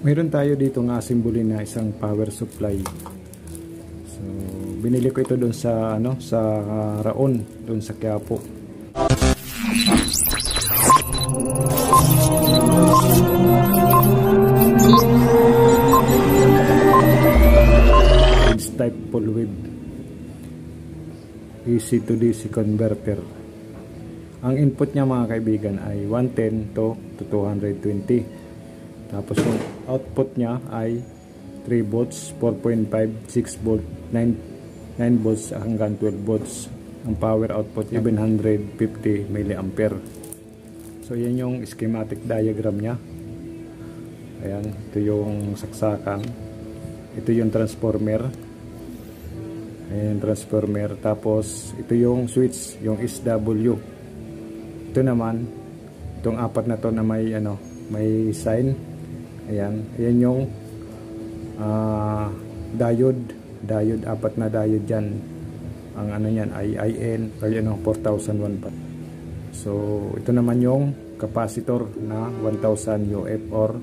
Meron tayo dito nga simbolo na isang power supply. So, binili ko ito doon sa sa Raon, doon sa Quiapo. It's type full width. AC to DC converter. Ang input niya mga kaibigan ay 110 to 220. Tapos yung output niya ay 3 volts, 4.5, 6 volt, 9 volts hanggang 12 volts. Ang power output 750 milliampere. So yan yung schematic diagram niya. Ayan, ito yung saksakan. Ito yung transformer. Ayan, transformer. Tapos ito yung switch, yung SW. Ito naman, itong apat na to na may may sign. Ayan, ayan yung diode, apat na diode dyan. Ang niyan ay IN or 4001 watt. So ito naman yung capacitor na 1000 UF or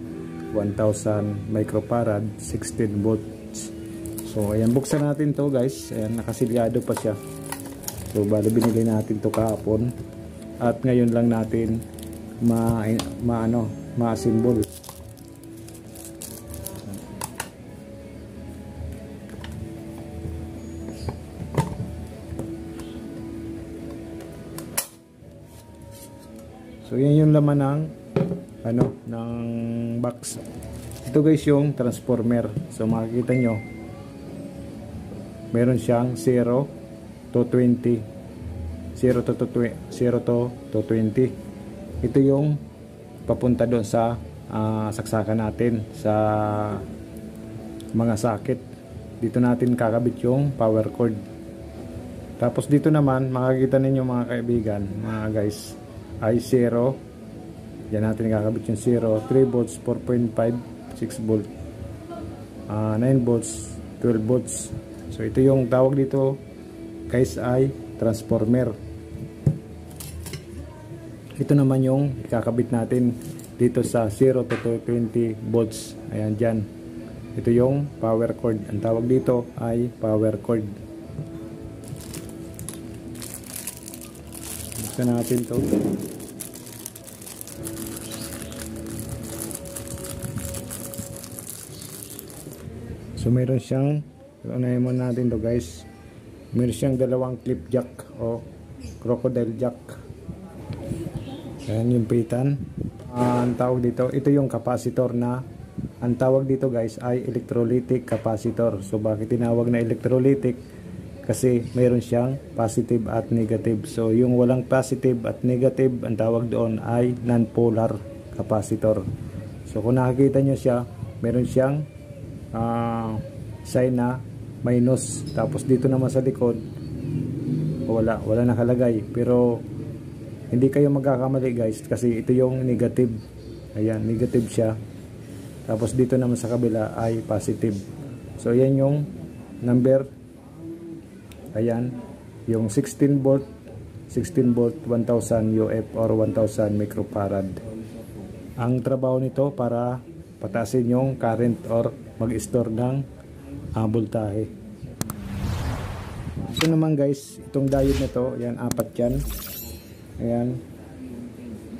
1000 microfarad, 16 volts. So ayan, buksan natin to guys. Ayan, nakasilyado pa siya. So bali binili natin to kahapon at ngayon lang natin ma-assemble. So yan yung laman ng box. Ito guys yung transformer. So makikita nyo, meron siyang 0 to 20. 0 to 20. Ito yung papunta doon sa saksakan natin sa mga socket. Dito natin kakabit yung power cord. Tapos dito naman makikita ninyo mga kaibigan, mga guys, ay 0. Yan natin kakabit yung 0, 3 volts, 4.5, 6 volt, 9 volts, 12 volts. So ito yung tawag dito guys ay transformer. Ito naman yung ikakabit natin dito sa 0 to 20 volts. Ayan dyan. Ito yung power cord. Ang tawag dito ay power cord. Buksan natin ito. So meron siyang, unahin muna natin to guys. Meron siyang dalawang clip jack o crocodile jack. Ayan yung pitan. Ang tawag dito, ito yung capacitor na, ang tawag dito guys ay electrolytic capacitor. So bakit tinawag na electrolytic? Kasi meron siyang positive at negative. So yung walang positive at negative, ang tawag doon ay non-polar capacitor. So kung nakikita nyo siya, meron siyang sign na minus. Tapos dito naman sa likod, wala nakalagay. Pero hindi kayo magkakamali guys, kasi ito yung negative. Ayan, negative siya. Tapos dito naman sa kabila ay positive. So ayan yung number. Ayan, yung 16 volt 1000 UF or 1000 microfarad. Ang trabaho nito para patasin yung current or mag-store ng voltahe. Ito naman guys, itong diode na to, ayan, apat yan. Ayan,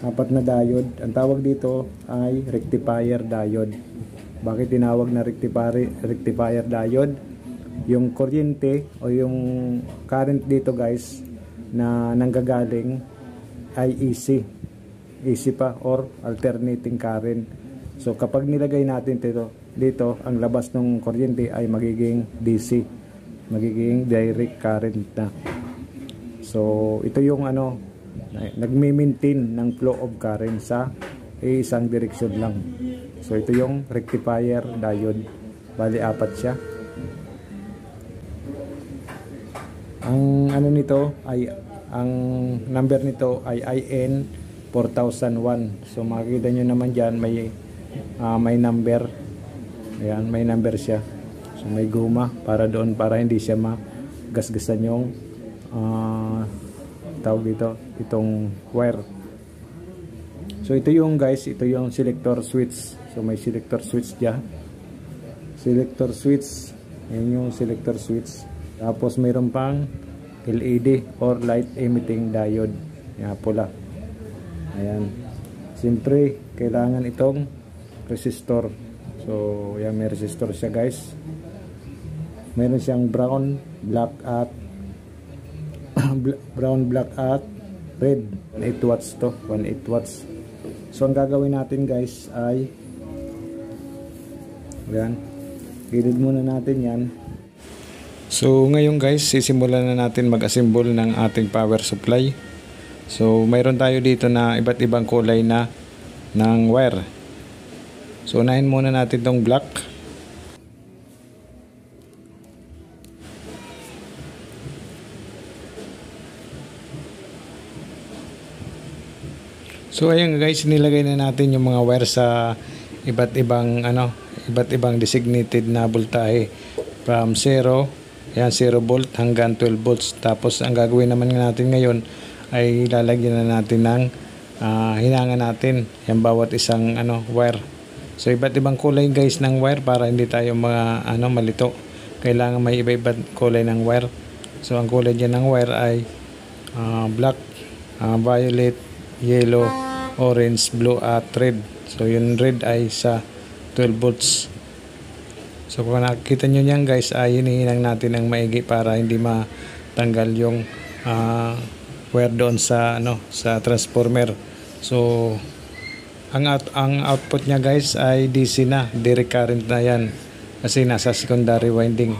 apat na diode. Ang tawag dito ay rectifier diode. Bakit tinawag na rectifier diode? Yung kuryente o yung current dito guys na nanggagaling ay AC pa or alternating current. So kapag nilagay natin dito ang labas ng kuryente ay magiging DC, magiging direct current na. So ito yung nagme-maintain ng flow of current sa isang direksyon lang. So ito yung rectifier diode. Bali apat siya. Ang ang number nito ay IN 4001. So makikita nyo naman dyan may number. Ayan, may number siya. So may guma para doon, para hindi siya magasgasan yung tawag dito, itong wire. So ito yung guys, ito yung selector switch. So may selector switch dyan. Selector switch. Yan yung selector switch. Tapos mayroon pang LED or light emitting diode. Yan, pula. Ayan. Siyempre, kailangan itong resistor. So, yan, may resistor siya guys. Meron siyang brown, black at brown, black at red. 8 watts to. 1.8 watts. So, ang gagawin natin guys ay yan. Gilid muna natin yan. So, ngayon guys, sisimulan na natin mag-assemble ng ating power supply. So, mayroon tayo dito na iba't ibang kulay na ng wire. So, unahin muna natin tong black. So ayun guys, nilagay na natin yung mga wire sa iba't ibang designated na voltahe from 0 volt hanggang 12 volts. Tapos ang gagawin naman natin ngayon ay lalagyan na natin ng hinangan natin yung bawat isang wire. So iba't ibang kulay guys ng wire para hindi tayo malito. Kailangan may iba-ibang kulay ng wire. So ang kulay diyan ng wire ay black, violet, yellow, orange, blue at red. So yung red ay sa 12 volts. So kung nakikita nyo yan guys, ay hinihinang natin ng maigi para hindi matanggal yung wire doon sa transformer. So ang output nya guys ay DC na, direct current na yan kasi nasa secondary winding.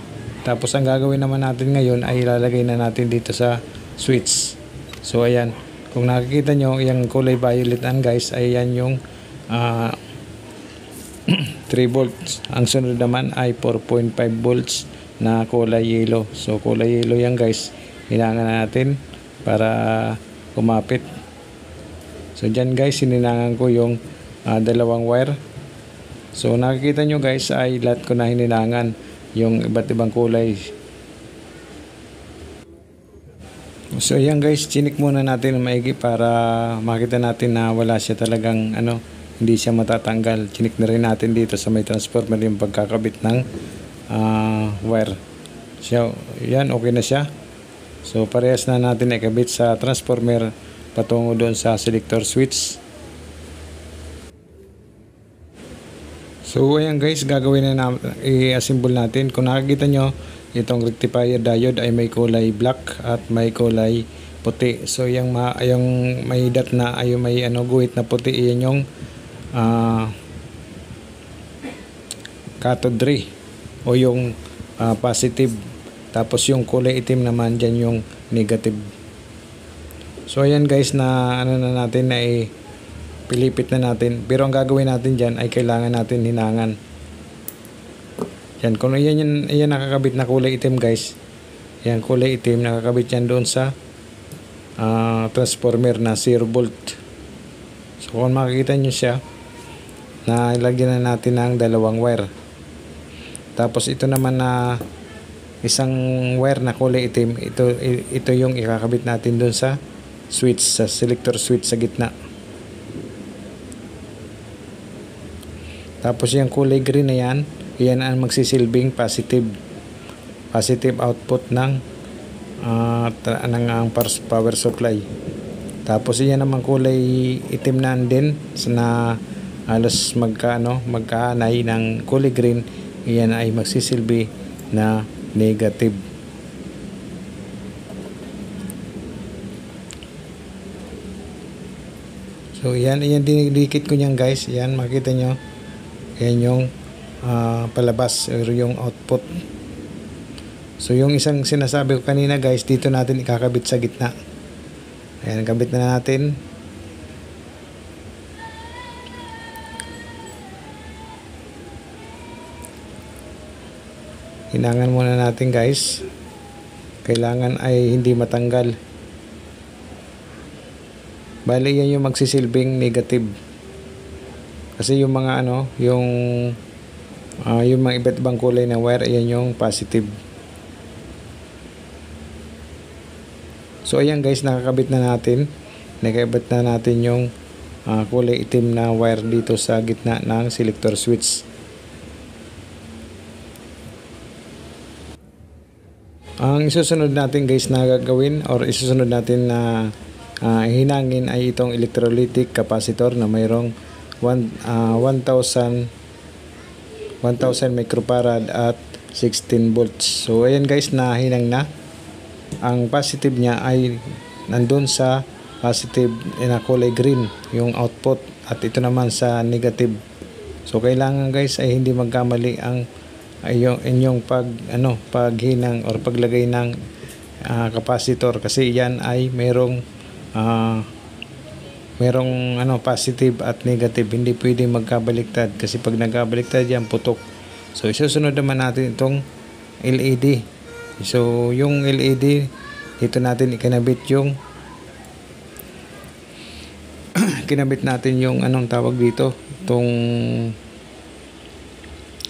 Tapos ang gagawin naman natin ngayon ay ilalagay na natin dito sa switch. So ayan, kung nakikita nyo, yung kulay violet guys, ay yan yung 3 volts. Ang sunod naman ay 4.5 volts na kulay yellow. So kulay yellow yan guys, hinangan na natin para kumapit. So dyan guys, hininangan ko yung dalawang wire. So nakikita nyo guys, ay lahat ko na hininangan yung iba't ibang kulay. So ayan guys, chinik muna natin maigi para makita natin na wala siya talagang hindi siya matatanggal. Chinik na rin natin dito sa may transformer yung pagkakabit ng wire. So yan, okay na siya. So parehas na natin ikabit sa transformer patungo doon sa selector switch. So ayan guys, gagawin na i-assemble natin. Kung nakikita nyo, itong rectifier diode ay may kulay black at may kulay puti. So yung may dot na ay may guhit na puti, yan yung cathode ray o yung positive. Tapos yung kulay itim naman dyan yung negative. So ayan guys, na na natin na pilipit na natin. Pero ang gagawin natin dyan ay kailangan natin hinangan. Yan, kung yan nakakabit na kulay itim guys, yan kulay itim, nakakabit yan doon sa transformer na 0 volt. So kung makikita nyo siya, nalagyan na natin ng dalawang wire. Tapos ito naman na isang wire na kulay itim, ito yung ikakabit natin doon sa switch, sa selector switch sa gitna. Tapos yung kulay green na yan ang magsisilbing positive output ng power supply. Tapos yan naman kulay itim na din na halos magkaanay ng kulay green, yan ay magsisilbi na negative. So yan dinidikit ko niyan guys. Yan makita nyo, yan yung palabas or yung output. So yung isang sinasabi ko kanina guys, dito natin ikakabit sa gitna. Ayan, kabit na natin. Hinangan muna natin guys. Kailangan ay hindi matanggal. Bali yan yung magsisilbing negative. Kasi yung mga yung mga iba't ibang kulay na wire, ayan yung positive. So ayan guys, nakakabit na natin. Nakabit na natin yung kulay itim na wire dito sa gitna ng selector switch. Ang isusunod natin guys na gagawin or isusunod natin na hinangin ay itong electrolytic capacitor na mayroong 1000 microfarad at 16 volts. So ayan guys, nahinang na. Ang positive niya ay nandun sa positive na kulay green yung output, at ito naman sa negative. So kailangan guys ay hindi magkamali ang inyong paghinang or paglagay ng capacitor, kasi yan ay merong positive at negative. Hindi pwedeng magkabaliktad, kasi pag nagkabaliktad yan, putok. So isusunod naman natin itong LED. So yung LED dito natin ikinabit yung natin yung anong tawag dito, itong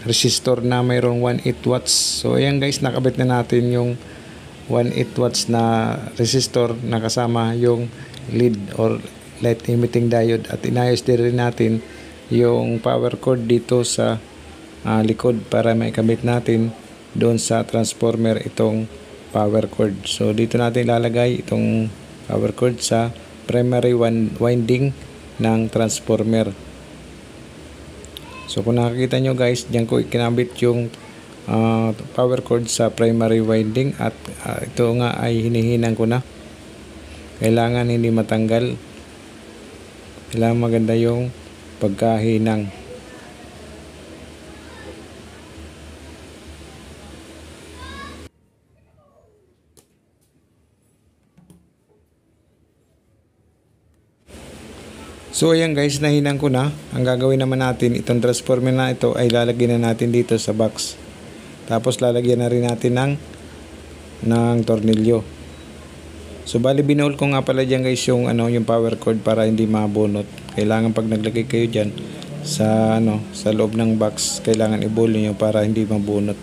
resistor na mayroong 18 watts. So ayan guys, nakabit na natin yung 18 watts na resistor na kasama yung lead or light emitting diode, at inayos din rin natin yung power cord dito sa likod para maikabit natin doon sa transformer itong power cord. So dito natin ilalagay itong power cord sa primary winding ng transformer. So kung nakikita nyo guys, diyan ko ikinabit yung power cord sa primary winding, at ito nga ay hinihinang ko na. Kailangan hindi matanggal, kailangan maganda yung pagkahinang. So ayan guys, nahinang ko na. Ang gagawin naman natin, itong transformer na ito ay lalagyan na natin dito sa box. Tapos lalagyan na rin natin ng tornilyo. So bali binuhol ko nga pala dyan guys yung power cord para hindi mabunot. Kailangan pag naglagay kayo dyan sa loob ng box, kailangan i-buhol niyo para hindi mabunot.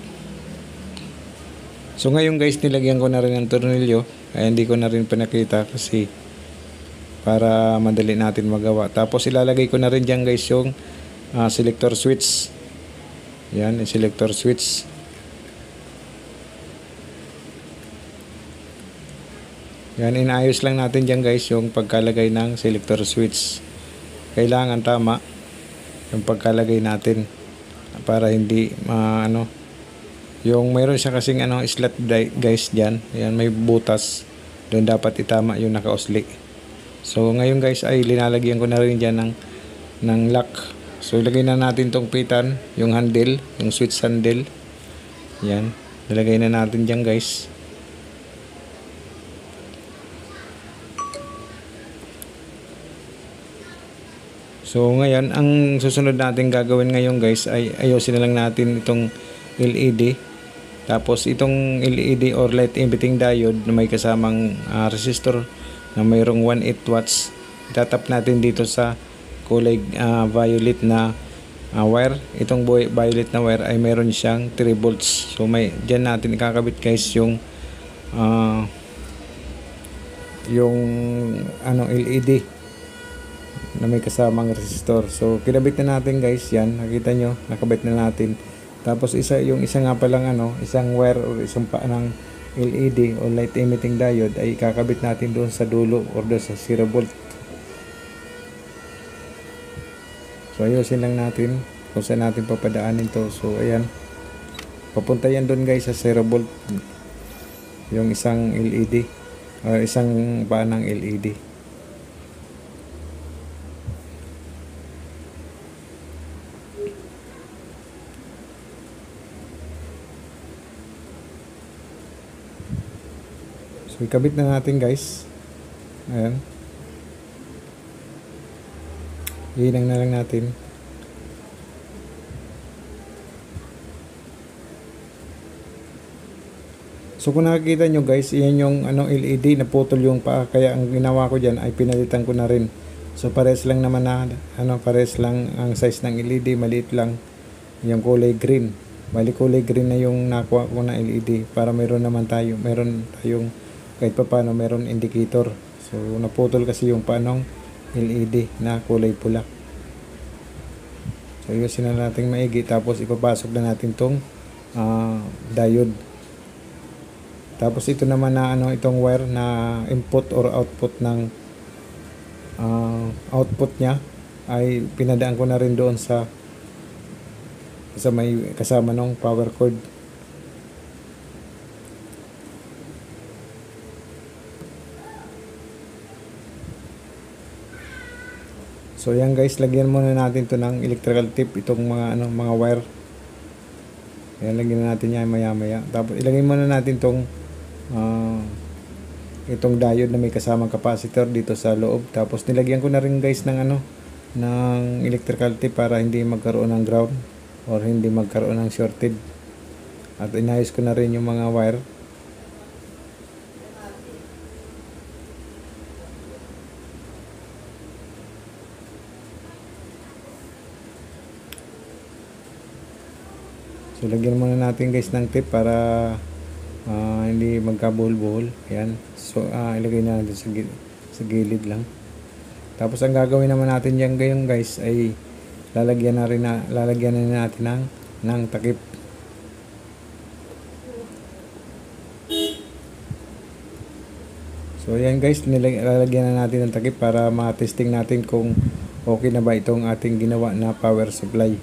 So ngayon guys, nilagyan ko na rin ng tornilyo. Kaya hindi ko na rin pinakita kasi para madali natin magawa. Tapos ilalagay ko na rin dyan guys yung selector switch. Yan, yung selector switch. Yan, inaayos lang natin dyan guys yung pagkalagay ng selector switch. Kailangan tama yung pagkalagay natin para hindi yung mayroon siya kasing slot guys dyan. Yan, may butas. Doon dapat itama yung nakausli. So ngayon guys ay linalagyan ko na rin dyan ng lock. So ilagay na natin tong pitan, yung handle, yung switch handle. Yan, nilagay na natin dyan guys. So ngayon, ang susunod natin gagawin ngayon guys ay ayusin na lang natin itong LED. Tapos itong LED or light emitting diode na may kasamang resistor na mayroong 18 watts, itatap natin dito sa kulay violet na wire. Itong violet na wire ay mayroon siyang 3 volts. So dyan natin ikakabit guys yung LED na may kasamang resistor. So kinabit na natin guys yan. Nakita nyo, nakabit na natin. Tapos yung isa nga palang isang wire o isang ng LED o light emitting diode ay kakabit natin doon sa dulo or doon sa 0 volt. So ayusin lang natin kung saan natin papadaanin to. So ayan, papunta yan doon guys sa 0 volt yung isang LED o isang paan ng LED. So ikabit na natin guys. Ayan, ihinang na lang natin. So kung nakikita nyo guys, iyan yung LED, naputol yung paa, kaya ang ginawa ko dyan ay pinalitan ko na rin. So pares lang naman pares lang ang size ng LED, maliit lang yung kulay green. Bali kulay green na yung nakuha ko na LED para meron tayong kahit pa paano meron indicator. So naputol kasi yung panong LED na kulay pula. So ayusin na natin maigi, tapos ipapasok na natin tong diode. Tapos ito naman na itong wire na input or output ng output niya ay pinadaan ko na rin doon sa may kasama ng power cord. So yan guys, lagyan muna natin to ng electrical tape, itong mga wire. Ayan, lagyan na natin yan maya-maya. Tapos ilagay muna natin itong diode na may kasamang capacitor dito sa loob. Tapos nilagyan ko na rin guys ng ng electrical tape para hindi magkaroon ng ground or hindi magkaroon ng shorted. At inayos ko na rin yung mga wire. So lagyan muna natin guys ng tape para hindi magkabuhol-buhol. Ayan. So ilagay na natin sa gilid lang. Tapos ang gagawin naman natin diyan ngayon guys ay lalagyan na natin ng takip. So ayan guys, lalagyan na natin ng takip para ma-testing natin kung okay na ba itong ating ginawa na power supply.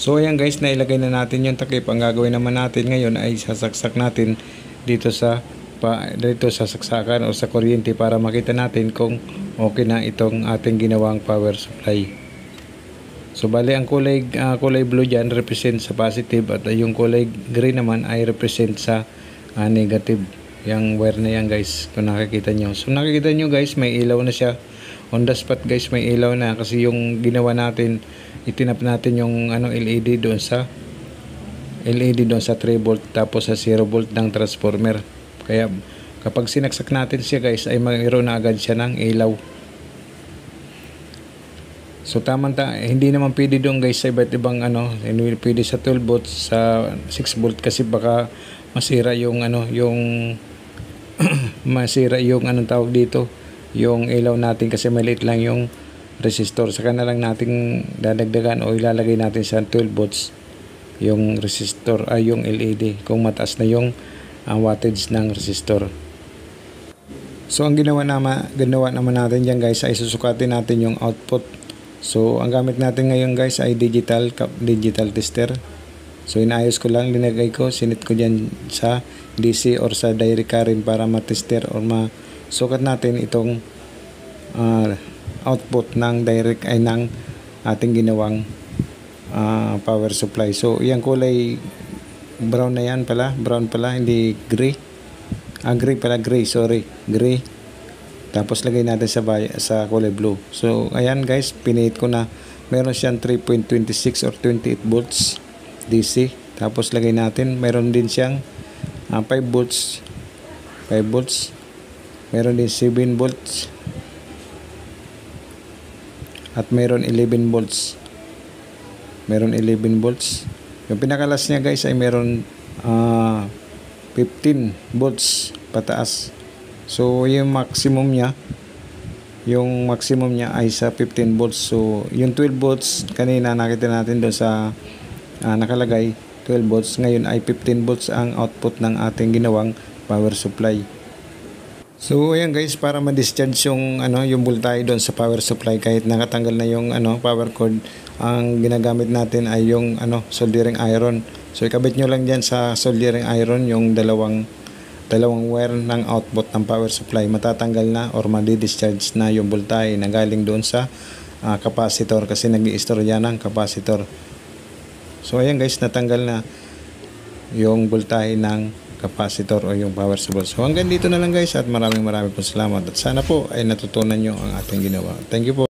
So ayan guys, nailagay na natin yung takip. Ang gagawin naman natin ngayon ay sasaksak natin dito sa saksakan o sa kuryente para makita natin kung okay na itong ating ginawang power supply. So bali ang kulay blue dyan represent sa positive at yung kulay green naman ay represent sa negative. Yung wire na yan guys, kung nakikita nyo. So nakikita nyo guys, may ilaw na siya. On the spot guys, may ilaw na kasi yung ginawa natin, itinap natin yung LED doon sa 3 volt tapos sa 0 volt ng transformer. Kaya kapag sinaksak natin siya guys ay mayroon na agad siya ng ilaw. So hindi naman pwede doon guys sa iba't ibang pwede sa 12 volts, sa 6 volt kasi baka masira yung masira yung tawag dito, yung ilaw natin kasi maliit lang yung resistor. Saka na lang nating dadagdagan o ilalagay natin sa 12 volts yung resistor ay yung LED kung mataas na yung wattage ng resistor. So ang ginawa naman natin diyan guys ay susukatin natin yung output. So ang gamit natin ngayon guys ay digital tester. So inayos ko lang, linagay ko, sinit ko diyan sa DC or sa direct current para ma-tester or masukat natin itong output ng ng ating ginawang power supply. So yung kulay brown na yan pala, hindi gray. Gray. Tapos lagay natin sa kulay blue. So ayan guys, pinihit ko na. Meron siyang 3.26 or 28 volts DC. Tapos lagay natin, meron din siyang 5 volts. Meron din 7 volts. At meron 11 volts. Yung pinakalas niya guys ay meron 15 volts pataas. So yung maximum niya ay sa 15 volts. So yung 12 volts kanina nakita natin doon sa nakalagay 12 volts, ngayon ay 15 volts ang output ng ating ginawang power supply. So ayan guys, para ma-discharge yung yung voltahe doon sa power supply kahit nakatanggal na yung power cord, ang ginagamit natin ay yung soldering iron. So ikabit nyo lang diyan sa soldering iron yung dalawang wire ng output ng power supply. Matatanggal na or ma-discharge na yung voltahe na galing doon sa capacitor kasi nag-i-store yan ng capacitor. So ayan guys, natanggal na yung voltahe ng capacitor o yung power supply. So hanggang dito na lang guys at maraming po salamat at sana po ay natutunan nyo ang ating ginawa. Thank you po.